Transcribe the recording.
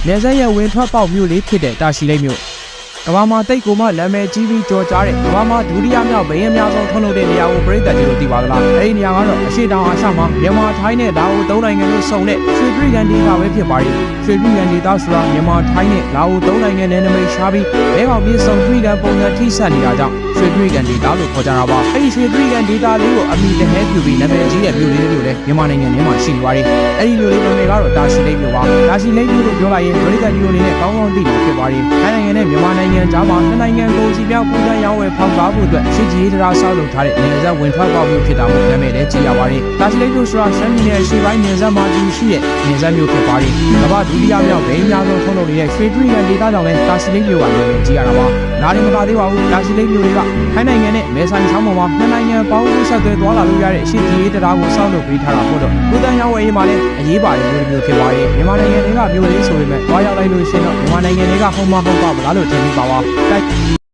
နယ်စပ်ရဲ့ဝင်ထွက်ပေါက်မြို့လေးဖြစ်တဲ့တာရှိလိမ့်မြို့ကဘာမှာတိတ်ကိုမှလမ်းမဲကြီးပြီးကြော်ကြားတဲ့ကဘာမှာဒုတိယမြောက်ဘရင်များဆုံးထုတ်လုပ်တဲ့နေရာကိုပြည်သက်ကြီးတို့သိပါသလားအဲဒီနေရာကတော့အရှိတောင်အာရှမှာမြန်မာထိုင်းနဲ့လာအိုသုံးနိုင်ငံတို့စုံတဲ့ရွှေပြည်ကန်ဒေသပဲဖြစ်ပါတယ်ရွှေပြည်ကန်ဒေသဆိုတာမြန်မာထိုင်းနဲ့လာအိုသုံးနိုင်ငံနဲ့နမိတ်ရှားပြီးဘဲကောင်ပြည်စုံပြည်ကန်ပုံစံထိစပ်နေတာကြောင့်ရွှေပြည်ကန်ဒေသလို့ခေါ်ကြတာပါအဲဒီရွှေပြည်ကန်ဒေသလေးကိုအမိတဟဲပြူပြီးနာမည်ကြီးတဲ့မြို့လေးတွေလည်းမြန်မာနိုင်ငံထဲမှာရှိနေပါတယ်အဲဒီမြို့လေးနာမည်ကတော့တာရှိလိမ့်မြို့ပါတာရှိလိမ့်မြို့လို့ပြောလိုက်ရင်ပြည်သက်ကြီးတို့အနေနဲ့ကောင်းကောင်းသိလို့ဖြစ်ပါတယ်ထိုင်းနိုင်ငံနဲ့မြန်မာနိုင်ငံကြားမှာနှစ်နိုင်ငံကိုစီပြောင်းပူးပေါင်းရောင်းဝယ်ဖောက်ကားဖို့အတွက်ရှေ့ကြီးတရားဆောက်လုပ်ထားတဲ့နယ်စပ်ဝင်ထွက်ပေါက်မျိုးဖြစ်တာမို့နာမည်လည်းကြီးရပါတယ်။တာရှိလိမ့်မြို့ဆိုတာရှမ်းပြည်နယ်ရှေ့ပိုင်းနယ်စပ်မှာတည်ရှိတဲ့နယ်စပ်မျိုးဖြစ်ပါတယ်။ကမ္ဘာဒုတိယမြောက်ဘိန်းများဆုံးထုတ်လုပ်နေတဲ့ရွှေပြည်ကန်ဒေသကြောင့်လည်းတာရှိလိမ့်မြို့ကနာမည်ကြီးရတာပါ။နားရင်မကသေးပါဘူး။တာရှိလိမ့်မြို့တွေကထိုင်းနိုင်ငံနဲ့မဲဆိုင်ချောင်းပေါ်မှာနှစ်နိုင်ငံပေါင်းကူးဆက်သွယ်သွားလာလို့ရတဲ့ရှေ့ကြီးတရားကိုဆောက်လုပ်ပေးထားတာမို့တော့ကုသန်းရောင်းဝယ်ရေးမှာလည်းအရေးပါတဲ့မျိုးဖြစ်ပါတယ်။မြန်မာနိုင်ငံတွေကမျိုးလေးဆိုပေမဲ့တွားရောက်လိုက်လို့ရှိရင်တော့မြန်မာနိုင်ငံတွေကဟုတ်မဟုတ်ပါမလားလို့ထင်မိပါပါ။